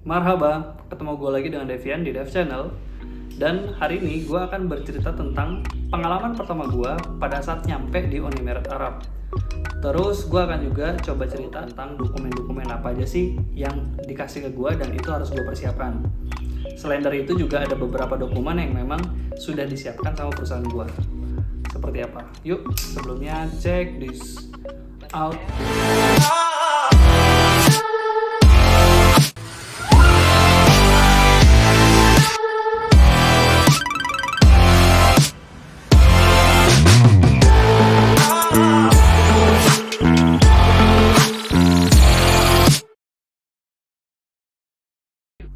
Marhaba, ketemu gue lagi dengan Devian di Dev Channel. Dan hari ini gue akan bercerita tentang pengalaman pertama gue pada saat nyampe di Uni Emirat Arab. Terus gue akan juga coba cerita tentang dokumen-dokumen apa aja sih yang dikasih ke gue dan itu harus gue persiapkan. Selain dari itu juga ada beberapa dokumen yang memang sudah disiapkan sama perusahaan gue. Seperti apa? Yuk, sebelumnya check this out.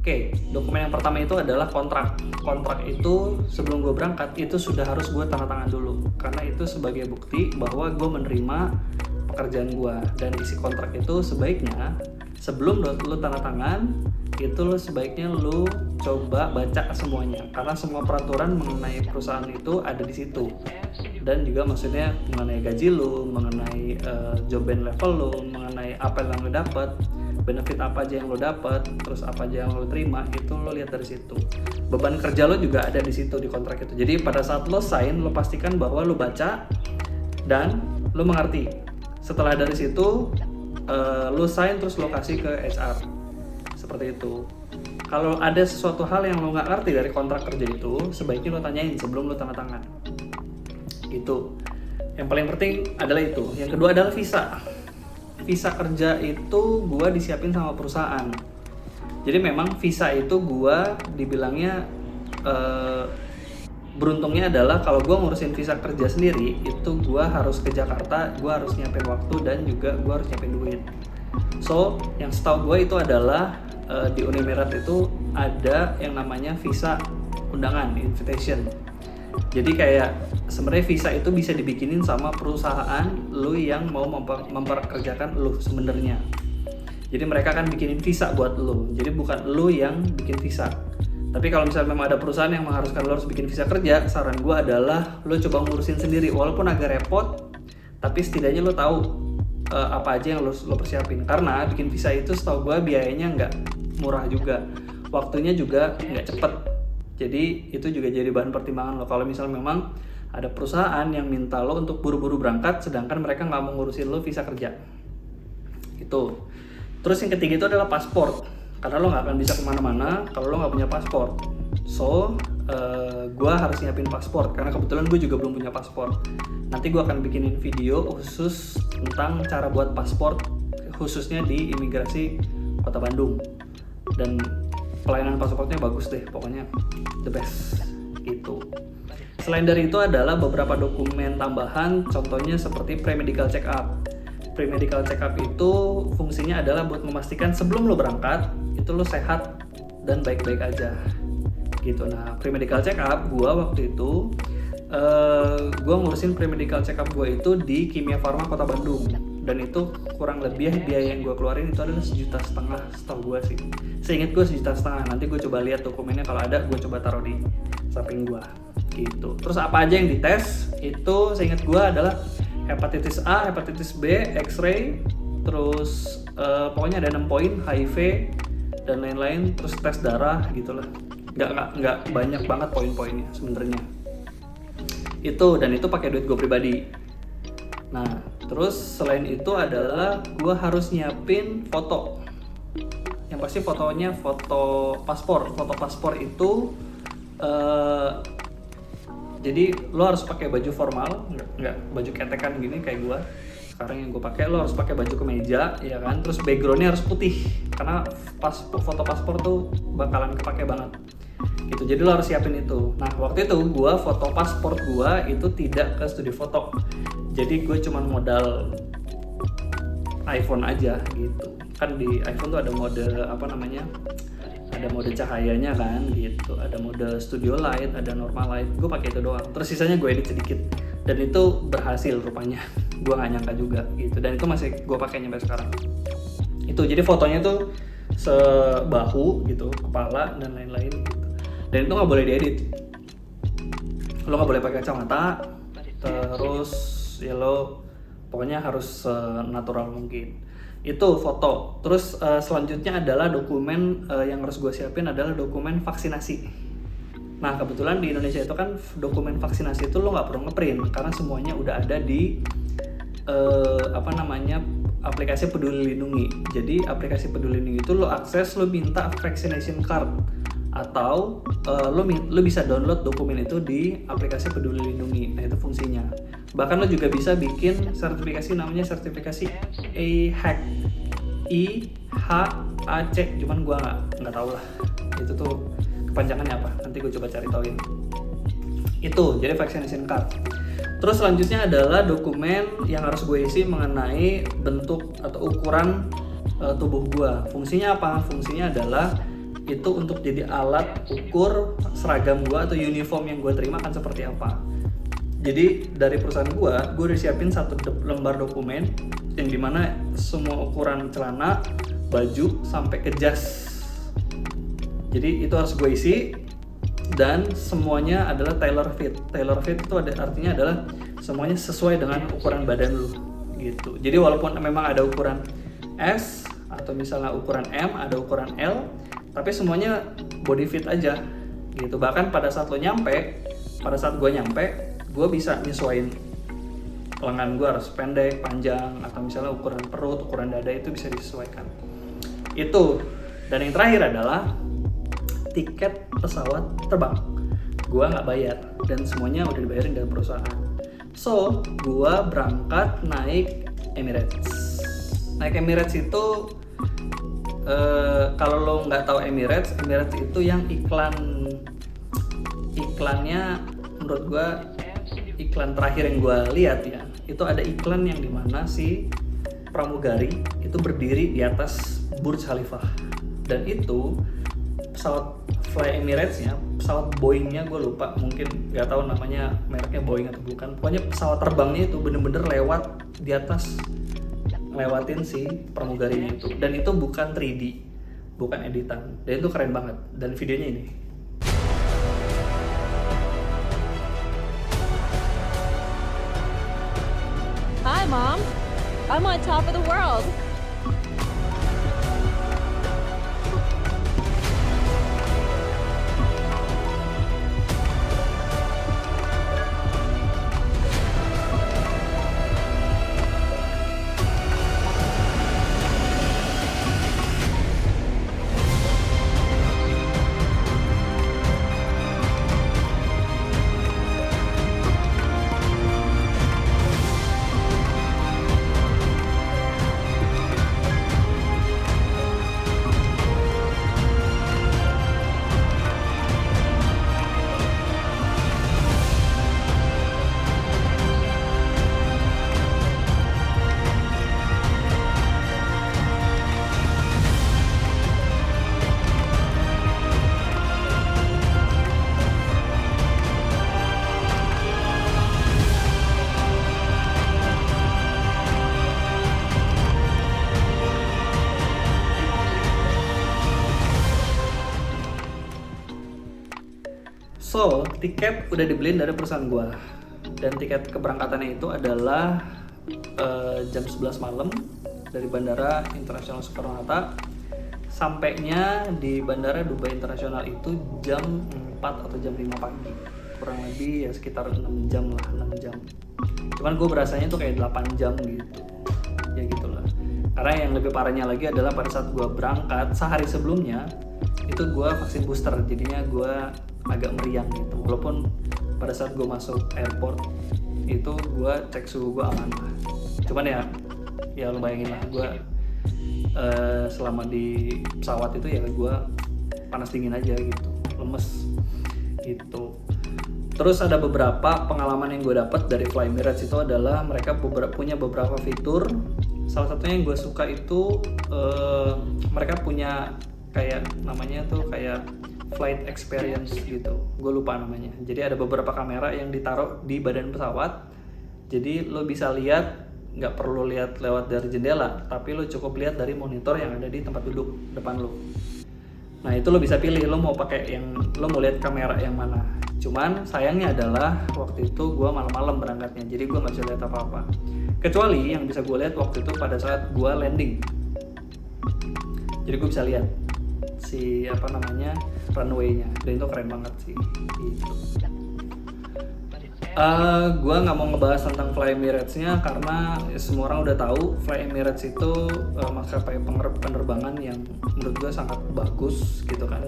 Oke, dokumen yang pertama itu adalah kontrak. Kontrak itu sebelum gue berangkat itu sudah harus gue tanda tangan dulu, karena itu sebagai bukti bahwa gue menerima pekerjaan gue. Dan isi kontrak itu sebaiknya sebelum lu tanda tangan itu lu sebaiknya lu coba baca semuanya, karena semua peraturan mengenai perusahaan itu ada di situ. Dan juga maksudnya mengenai gaji lu, mengenai job band level lu, mengenai apa yang lu dapat, benefit apa aja yang lo dapat, terus apa aja yang lo terima, itu lo lihat dari situ. Beban kerja lo juga ada di situ di kontrak itu. Jadi pada saat lo sign, lo pastikan bahwa lo baca dan lo mengerti. Setelah dari situ, lo sign terus lo kasih ke HR. Seperti itu. Kalau ada sesuatu hal yang lo nggak ngerti dari kontrak kerja itu, sebaiknya lo tanyain sebelum lo tanda tangan. Itu. Yang paling penting adalah itu. Yang kedua adalah visa. Visa kerja itu gue disiapin sama perusahaan. Jadi memang visa itu gue dibilangnya beruntungnya adalah kalau gue ngurusin visa kerja sendiri itu gue harus ke Jakarta, gue harus nyiapin waktu dan juga gue harus nyiapin duit. So yang setahu gue itu adalah di Uni Emirat itu ada yang namanya visa undangan, invitation. Jadi kayak sebenarnya visa itu bisa dibikinin sama perusahaan lu yang mau memperkerjakan lu sebenarnya. Jadi mereka akan bikinin visa buat lu. Jadi bukan lu yang bikin visa. Tapi kalau misalnya memang ada perusahaan yang mengharuskan lu harus bikin visa kerja, saran gue adalah lu coba ngurusin sendiri. Walaupun agak repot, tapi setidaknya lu tahu apa aja yang lu persiapin. Karena bikin visa itu setahu gue biayanya nggak murah juga. Waktunya juga nggak cepet. Jadi itu juga jadi bahan pertimbangan lo. Kalau misalnya memang ada perusahaan yang minta lo untuk buru-buru berangkat, sedangkan mereka nggak mau ngurusin lo visa kerja. Itu. Terus yang ketiga itu adalah paspor. Karena lo nggak akan bisa kemana-mana kalau lo nggak punya paspor. So, gue harus nyiapin paspor. Karena kebetulan gue juga belum punya paspor. Nanti gue akan bikinin video khusus tentang cara buat paspor, khususnya di imigrasi Kota Bandung. Dan pelayanan paspornya bagus deh, pokoknya the best gitu. Selain dari itu adalah beberapa dokumen tambahan, contohnya seperti pre-medical check up. Pre-medical check up itu fungsinya adalah buat memastikan sebelum lo berangkat itu lo sehat dan baik-baik aja gitu. Nah, pre-medical check up gua waktu itu gua ngurusin pre-medical check up gua itu di Kimia Farma Kota Bandung. Dan itu kurang lebih biaya yang gue keluarin itu adalah 1,5 juta setahu gue sih. Seingat gue 1,5 juta. Nanti gue coba lihat dokumennya, kalau ada gue coba taruh di samping gue gitu. Terus apa aja yang dites itu seingat gue adalah hepatitis A, hepatitis B, X-ray, terus pokoknya ada 6 poin, HIV dan lain-lain, terus tes darah gitulah. Nggak banyak banget poin-poinnya sebenarnya. Itu, dan itu pakai duit gue pribadi. Nah, terus selain itu adalah gue harus nyiapin foto. Yang pasti fotonya foto paspor. Foto paspor itu jadi lo harus pakai baju formal, nggak baju ketekan gini kayak gue. Sekarang yang gue pakai, lo harus pakai baju kemeja, ya kan? Terus backgroundnya harus putih, karena foto paspor tuh bakalan kepake banget. Gitu, jadi lo harus siapin itu. Nah, waktu itu gue foto paspor gue itu tidak ke studio foto. Jadi gue cuma modal iPhone aja gitu. Kan di iPhone tuh ada mode apa namanya? Ada mode cahayanya kan gitu. Ada mode studio light, ada normal light. Gue pakai itu doang. Terus sisanya gue edit sedikit. Dan itu berhasil rupanya. Gue nggak nyangka juga gitu. Dan itu masih gue pakai sampai sekarang. Itu jadi fotonya tuh sebahu gitu, kepala dan lain-lain gitu. Dan itu nggak boleh diedit. Lo nggak boleh pakai kacamata. Terus ya lo pokoknya harus natural mungkin. Itu foto. Terus selanjutnya adalah dokumen yang harus gue siapin adalah dokumen vaksinasi. Nah kebetulan di Indonesia itu kan dokumen vaksinasi itu lo nggak perlu ngeprint karena semuanya udah ada di aplikasi Peduli Lindungi. Jadi aplikasi Peduli Lindungi itu lo akses, lo minta vaccination card atau lo bisa download dokumen itu di aplikasi Peduli Lindungi. Nah itu fungsinya. Bahkan lo juga bisa bikin sertifikasi namanya sertifikasi EHAC, IHAC, cuman gue nggak tahu lah itu tuh kepanjangannya apa. Nanti gue coba cari tauin. Itu jadi vaccination card. Terus selanjutnya adalah dokumen yang harus gue isi mengenai bentuk atau ukuran tubuh gue. Fungsinya apa? Fungsinya adalah itu untuk jadi alat ukur seragam gue atau uniform yang gue terima kan seperti apa. Jadi dari perusahaan gue udah siapin satu lembar dokumen yang dimana semua ukuran celana, baju, sampai ke jas. Jadi itu harus gue isi dan semuanya adalah tailor fit. Tailor fit itu artinya adalah semuanya sesuai dengan ukuran badan lu gitu. Jadi walaupun memang ada ukuran S atau misalnya ukuran M, ada ukuran L, tapi semuanya body fit aja gitu. Bahkan pada saat gue nyampe, gue bisa nyesuaiin lengan gue harus pendek, panjang, atau misalnya ukuran perut, ukuran dada itu bisa disesuaikan. Itu. Dan yang terakhir adalah tiket pesawat terbang. Gue nggak bayar dan semuanya udah dibayarin dari perusahaan. So, gue berangkat naik Emirates. Naik Emirates itu kalau lo nggak tahu Emirates itu yang iklannya menurut gue iklan terakhir yang gue lihat ya, itu ada iklan yang dimana si pramugari itu berdiri di atas Burj Khalifa dan itu pesawat Fly Emirates-nya, pesawat Boeing-nya gue lupa, mungkin nggak tahu namanya mereknya Boeing atau bukan, pokoknya pesawat terbangnya itu bener-bener lewat di atas, lewatin si pramugarinya itu, dan itu bukan 3D, bukan editan, dan itu keren banget. Dan videonya ini. Hi Mom, I'm on top of the world. So, tiket udah dibeliin dari perusahaan gua. Dan tiket keberangkatannya itu adalah jam 11 malam dari Bandara Internasional Soekarno-Hatta. Sampainya di Bandara Dubai Internasional itu jam 4 atau jam 5 pagi. Kurang lebih ya sekitar 6 jam lah, 6 jam. Cuman gue berasanya tuh kayak 8 jam gitu. Ya gitulah. Karena yang lebih parahnya lagi adalah pada saat gue berangkat, sehari sebelumnya itu gue vaksin booster, jadinya gue agak meriang gitu. Walaupun pada saat gue masuk airport itu gue cek suhu gue aman lah. Cuman ya lo bayangin lah, gue selama di pesawat itu ya gue panas dingin aja gitu, lemes gitu. Terus ada beberapa pengalaman yang gue dapat dari Fly Emirates itu adalah mereka punya beberapa fitur. Salah satunya yang gue suka itu mereka punya kayak namanya tuh kayak flight experience gitu, gue lupa namanya. Jadi ada beberapa kamera yang ditaruh di badan pesawat, jadi lo bisa lihat, nggak perlu lihat lewat dari jendela, tapi lo cukup lihat dari monitor yang ada di tempat duduk depan lo. Nah itu lo bisa pilih lo mau pakai yang, lo mau lihat kamera yang mana. Cuman sayangnya adalah waktu itu gue malam-malam berangkatnya, jadi gue nggak bisa lihat apa-apa. Kecuali yang bisa gue lihat waktu itu pada saat gue landing. Jadi gue bisa lihat si runway-nya, dan itu keren banget sih gitu. Gue nggak mau ngebahas tentang Fly Emirates-nya karena semua orang udah tahu Fly Emirates itu maskapai penerbangan yang menurut gue sangat bagus gitu kan.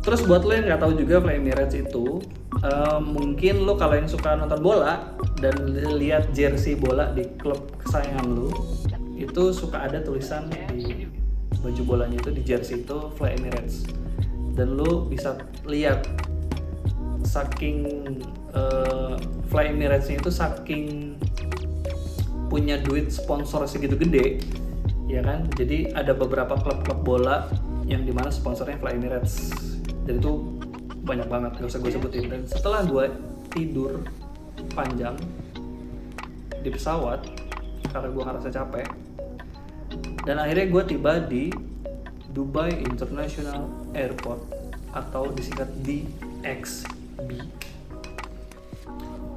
Terus buat lo yang nggak tahu juga Fly Emirates itu, mungkin lo kalau yang suka nonton bola dan lihat jersey bola di klub kesayangan lo, itu suka ada tulisan di baju bolanya itu, di jersey itu Fly Emirates, dan lo bisa lihat saking Fly Emirates-nya itu saking punya duit sponsor segitu gede, ya kan? Jadi ada beberapa klub-klub bola yang dimana sponsornya Fly Emirates, dan itu banyak banget, gak usah gue sebutin. Dan setelah gue tidur panjang di pesawat karena gue ngerasa capek, dan akhirnya gue tiba di Dubai International Airport atau disingkat DXB.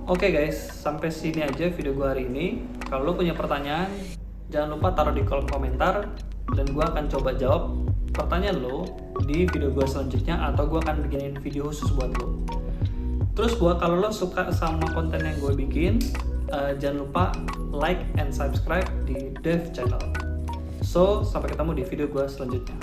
Oke guys, sampai sini aja video gue hari ini. Kalau lo punya pertanyaan, jangan lupa taruh di kolom komentar, dan gue akan coba jawab pertanyaan lo di video gue selanjutnya, atau gue akan bikinin video khusus buat lo. Terus kalau lo suka sama konten yang gue bikin, jangan lupa like and subscribe di Dev Channel. So, sampai ketemu di video gue selanjutnya.